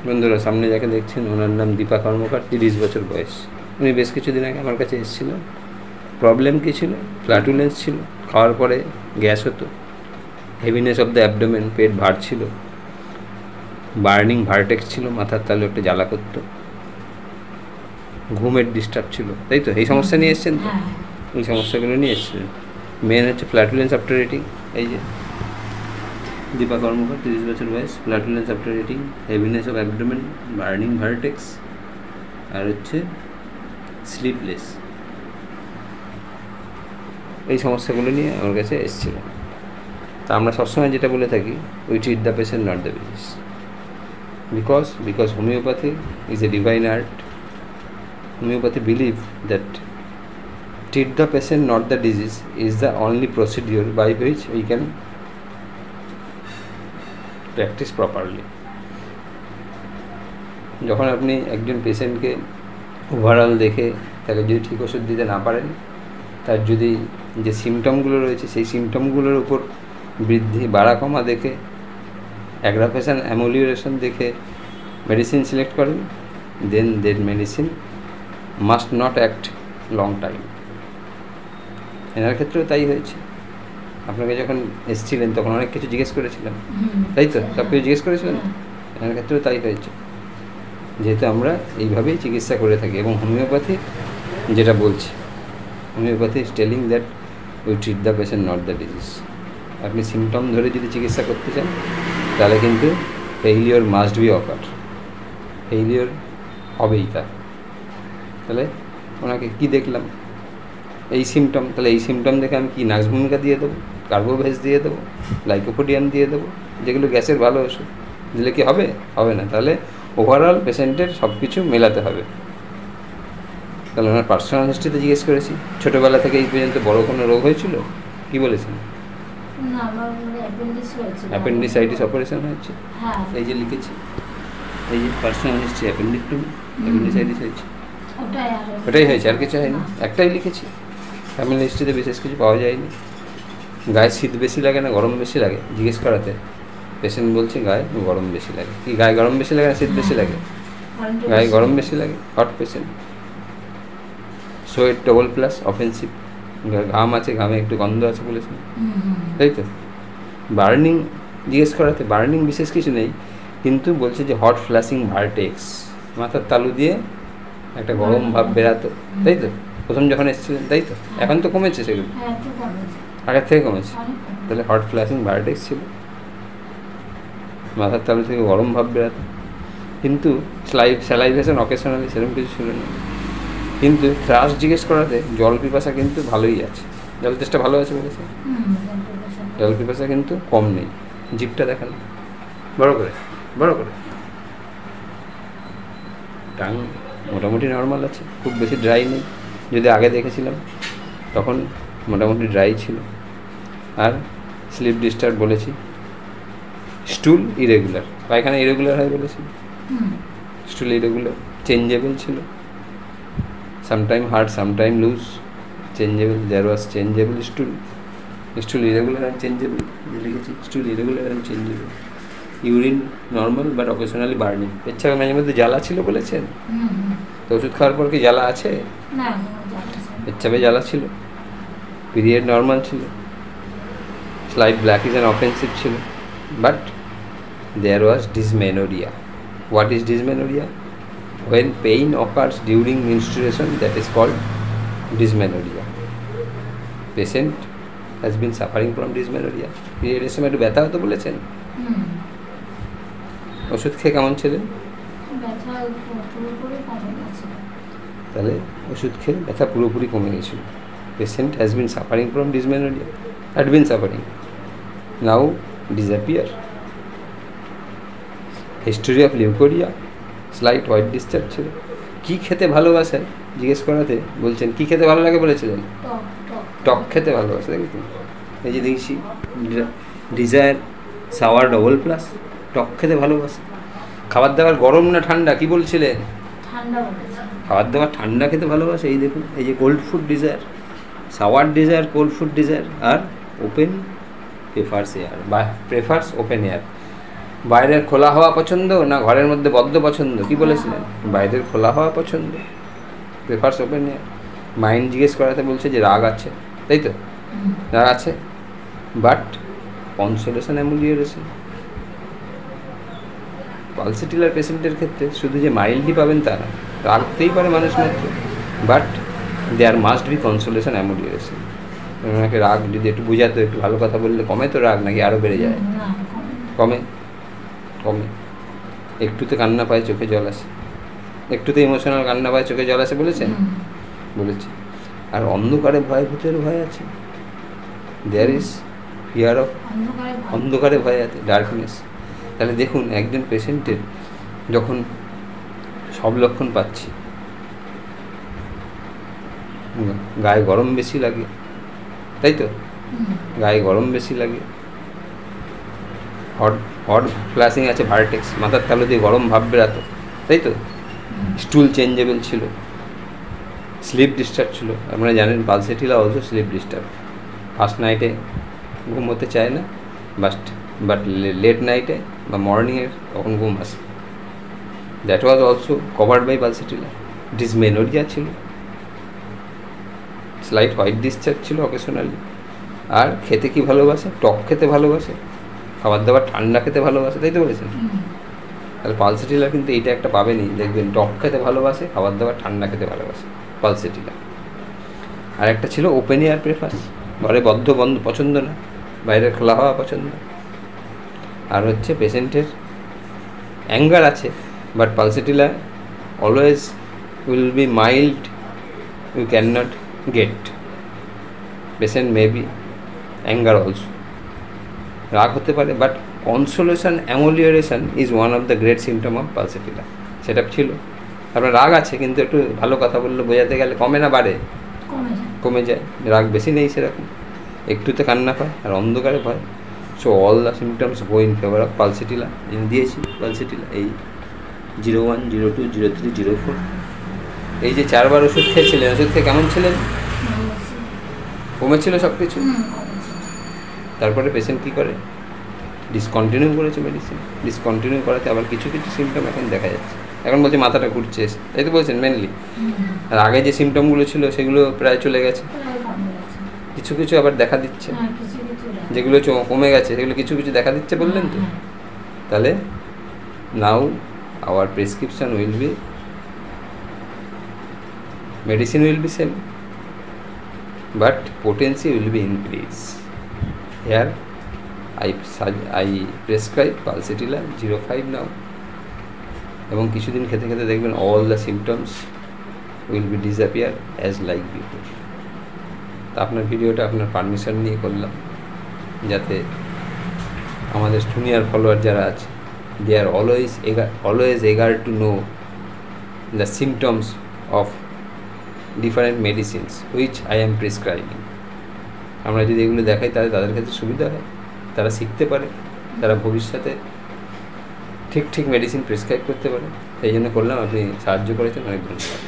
বন্ধুরা, সামনে যাকে দেখছেন ওনার নাম দীপা কর্মকার, 30 বছর বয়স। উনি বেশ কিছুদিন আগে আমার কাছে এসেছিলেন। প্রবলেম কী ছিল? ফ্ল্যাটুলেন্স ছিল, খাওয়ার পরে গ্যাস হতো, হেভিনেস অফ দ্য অ্যাবডোমেন, পেট ভার ছিল, বার্নিং ভার্টেক্স ছিল, মাথার তালু একটা জ্বালা করতো, ঘুমের ডিস্টার্ব ছিল, তাই তো? এই সমস্যা নিয়ে এসছেন তো? এই সমস্যাগুলো নিয়ে এসছেন। মেন হচ্ছে ফ্ল্যাটুলেন্স আফটার ইটিং। এই যে দীপা কর্মকার, 30 বছর বয়স, flatulence after eating, heaviness of abdomen, burning vertex, আর হচ্ছে স্লিপলেস। এই সমস্যাগুলো নিয়ে আমার কাছে এসেছিল। তা আমরা সবসময় যেটা বলে থাকি, we treat the patient not the disease, because homeopathy is a divine art. Homeopathy believe that treat the patient not the disease is the only procedure by which we can practice properly. যখন আপনি একজন পেশেন্টকে overall দেখে তাকে যদি ঠিক ওষুধ দিতে না পারেন, তার যদি যে সিমটমগুলো রয়েছে সেই সিমটমগুলোর উপর বৃদ্ধি বাড়া কমা দেখে, অ্যাগ্রাভেশন অ্যামোলিউরেশন দেখে মেডিসিন সিলেক্ট করেন, then that medicine must not act long time. এনার ক্ষেত্রেও তাই হয়েছে। আপনাকে যখন এসেছিলেন তখন অনেক কিছু জিজ্ঞেস করেছিলাম, তাই তো? সব কিছু জিজ্ঞেস করেছিলেন। এনার ক্ষেত্রেও তাই হয়েছে, যেহেতু আমরা এইভাবেই চিকিৎসা করে থাকি। এবং হোমিওপ্যাথি যেটা বলছি, homeopathy is telling that we treat the patient not the disease. আপনি সিমটম ধরে যদি চিকিৎসা করতে চান তাহলে কিন্তু failure must be ochre, failure হবেই। তাহলে ওনাকে কি দেখলাম? এই সিমটম। তাহলে এই সিমটম দেখে আমি কি নাক্স ভূমিকা দিয়ে দেবো, কার্বোভেজ দিয়ে দেবো, লাইকোপোডিয়াম দিয়ে দেবো, যেগুলো গ্যাসের ভালো ওষুধ দিলে কি হবে? হবে না। তাহলে ওভারঅল পেশেন্টের সব কিছু মেলাতে হবে। তাহলে ওনার পার্সোনাল হিস্ট্রিতে জিজ্ঞেস করেছি, ছোটোবেলা থেকে এই পর্যন্ত বড় কোনো রোগ হয়েছিল? কি বলেছেন? অ্যাপেন্ডিসাইটিস অপারেশন হয়েছে, এই যে লিখেছি, এই যে পার্সোনাল হিস্ট্রি, অ্যাপেন্ডিক্টমি, অ্যাপেন্ডিসাইটিস হয়েছে, ওটাই হয়েছে, আর কিছু হয়নি। একটাই লিখেছি। ফ্যামিলি হিস্ট্রিতে বিশেষ কিছু পাওয়া যায়নি। গায়ে শীত বেশি লাগে না গরম বেশি লাগে জিজ্ঞেস করাতে পেশেন্ট বলছে গায়ে গরম বেশি লাগে। কি গায়ে গরম বেশি লাগে না শীত বেশি লাগে? গায়ে গরম বেশি লাগে। Hot patient. Sweat double plus offensive, ঘাম আছে, ঘামে একটু গন্ধ আছে বলেছেন, তাই তো? বার্নিং জিজ্ঞেস করাতে বার্নিং বিশেষ কিছু নেই, কিন্তু বলছে যে হট ফ্ল্যাশিং ভার্টেক্স, মাথার তালু দিয়ে একটা গরম ভাব বেরাতো, তাই তো? প্রথম যখন এসেছিলেন, তাই তো? এখন তো কমেছে সেগুলো, আগের থেকে কমেছে। তাহলে হট ফ্ল্যাশিং ভার্টেক্স ছিল, মাথার তালু থেকে গরম ভাব বেরাতো, কিন্তু স্যালাইভেশন অকেশনালি সেরকম কিছু ছিল না। কিন্তু থ্রাশ জিজ্ঞেস করাতে জল পিপাসা কিন্তু ভালোই আছে, জল তেষ্টা ভালো আছে বলেছে, জল পিপাসা কিন্তু কম নেই। জিভটা দেখান বড় করে, বড় করে। টাং মোটামুটি নর্মাল আছে, খুব বেশি ড্রাই নেই। যদি আগে দেখেছিলাম তখন মোটামুটি ড্রাই ছিল। আর স্লিপ ডিস্টার্ব বলেছি। স্টুল ইরেগুলার, পায়খানা ইরেগুলার হয় বলেছি। স্টুল ইরেগুলার, চেঞ্জেবল ছিল, sometime hard sometime loose, changeable, there was changeable stool irregular and changeable লিখেছি। Stool irregular and changeable. Urine normal but occasionally burning. পেচ্ছাপে মাঝে মধ্যে জ্বালা ছিল বলেছেন, তো ওষুধ খাওয়ার পর কি জ্বালা আছে? পেচ্ছাপে জ্বালা ছিল, পিরিয়ড নর্মাল ছিল, স্লাইট ব্ল্যাকিশ অ্যান্ড অফেন্সিভ ছিল, but there was dysmenorrhoea. What is dysmenorrhoea? When pain occurs during menstruation, that is called dysmenorrhea. Patient has been suffering from dysmenorrhea. পিরিয়ডের সময় একটু ব্যথা হতো বলেছেন। ওষুধ খেয়ে কেমন ছিলেন? তাহলে ওষুধ খেয়ে ব্যথা পুরোপুরি কমে গেছিল। Patient has been suffering from dysmenorrhoea, had been suffering, now disappear. History of leucorrhoea, slight white discharge ছিল। কী খেতে ভালোবাসে জিজ্ঞেস করাতে বলছেন কী খেতে ভালো লাগে বলেছিলেন? টক খেতে ভালোবাসে, দেখি এই যে দেখছি ডিজায়ার সাওয়ার ডবল প্লাস, টক খেতে ভালোবাসে। খাবার দাবার গরম না ঠান্ডা কি বলছিলেন? খাবার দাবার ঠান্ডা খেতে ভালোবাসে। এই দেখুন, এই যে cold food desire, sour desire, cold food desire, আর ওপেন প্রেফার্স এয়ার বা প্রেফার্স ওপেন এয়ার। বাইরের খোলা হওয়া পছন্দ না ঘরের মধ্যে বদ্ধ পছন্দ? কি বলেছিলেন? বাইরের খোলা হওয়া পছন্দ, প্রেফার্স ওপেন এয়ার। মাইন্ড জিজ্ঞেস করাতে বলছে যে রাগ আছে, তাই তো? রাগ আছে, বাট কনসোলেশন অ্যামুলিয়ারেশন। পালসেটিলার পেশেন্টের ক্ষেত্রে শুধু যে মাইল্ডই পাবেন তা না, রাগতেই পারে মানুষ মাত্র, but there must be consolation amelioration. ওনাকে রাগ যদি একটু বোঝাতো, একটু ভালো কথা বললে কমে তো রাগ, নাকি আরও বেড়ে যায়? কমে, কমে। একটুতে কান্না পায় চোখে জল আসে, একটুতে ইমোশনাল কান্না পায় চোখে জল আসে, বলেছেন? বলেছে। আর অন্ধকারে ভয়, ভূতের ভয় আছে, দেয়ার ইজ ফিয়ার অফ, অন্ধকারে ভয় আছে, ডার্কনেস। তাহলে দেখুন একজন পেশেন্টের যখন সব লক্ষণ পাচ্ছি, গায়ে গরম বেশি লাগে, তাই তো? গায়ে গরম বেশি লাগে, হট হট ফ্ল্যাশিং আছে, ভার্টেক্স, মাথার তালু দিয়ে গরম ভাব বেরাতো, তাই তো? স্টুল চেঞ্জেবল ছিল, স্লিপ ডিস্টার্ব ছিল। আপনারা জানেন Pulsatilla also sleep disturb. First নাইটে ঘুমোতে চায় না, বাট লেট নাইটে বা মর্নিংয়ে তখন ঘুম আসে। That was also covered by Pulsatilla. Dysmenorrhoea ছিল, স্লাইট হোয়াইট ডিসচার্জ ছিল অকেশনালি। আর খেতে কি ভালোবাসে? টক খেতে ভালোবাসে, খাবার দাবার ঠান্ডা খেতে ভালোবাসে, তাই তো বলেছেন? তাহলে পালসেটিলা কিন্তু এইটা একটা পাবেনই, দেখবেন টক খেতে ভালোবাসে, খাবার দাবার ঠান্ডা খেতে ভালোবাসে পালসেটিলা। আর একটা ছিল ওপেন এয়ার প্রেফার্স, ঘরে বদ্ধ বন্ধ পছন্দ না, বাইরে খোলা হওয়া পছন্দ। আর হচ্ছে পেশেন্টের অ্যাঙ্গার আছে, but pulsatilla always will be mild, you can not get. Patient may be anger also, রাগ হতে পারে, but consolation amelioration is one of the great symptom of pulsatilla. সেটা ছিল। আপনার রাগ আছে, কিন্তু একটু ভালো কথা বললে বোঝাতে গেলে কমে না বাড়ে? কমে যায়। রাগ বেশি নেই সেরকম, একটুতে কান্না পায় আর অন্ধকারে ভয়। So all the symptoms go in favour of Pulsatilla. দিয়েছি পালসেটিলা এই 01, 02, 03, 04। এই যে 4 বার ওষুধ খেয়েছিলেন, ওষুধ খেয়ে কেমন ছিলেন? কমেছিল সব কিছু। তারপরে পেশেন্ট কী করে? ডিসকন্টিনিউ করেছে মেডিসিন। ডিসকন্টিনিউ করাতে আবার কিছু কিছু সিমটম এখন দেখা যাচ্ছে। এখন বলছে মাথাটা ঘুরছে, তাই তো বলছেন মেনলি। আর আগে যে সিমটমগুলো ছিল সেগুলো প্রায় চলে গেছে, কিছু কিছু আবার দেখা দিচ্ছে। যেগুলো কমে গেছে সেগুলো কিছু কিছু দেখা দিচ্ছে, বললেন তো? তাহলে নাও hour prescription will be, medicine will be same, but potency will be increased. Here I prescribe Palsatilla 05 now, এবং কিছুদিন খেতে খেতে দেখবেন all the symptoms will be disappear as like before. তা আপনার ভিডিওটা আপনার পারমিশন নিয়ে করলাম, যাতে আমাদের জুনিয়র ফলোয়ার যারা আছে, they are always eager to know the symptoms of different medicines which I am prescribing. আমরা যদি এগুলো দেখাই তাহলে তাদের ক্ষেত্রে সুবিধা হয়, তারা শিখতে পারে, তারা ভবিষ্যতে ঠিক ঠিক মেডিসিন প্রেসক্রাইব করতে পারে। এই জন্য করলাম, আপনি সাহায্য করেছেন, অনেক ধন্যবাদ।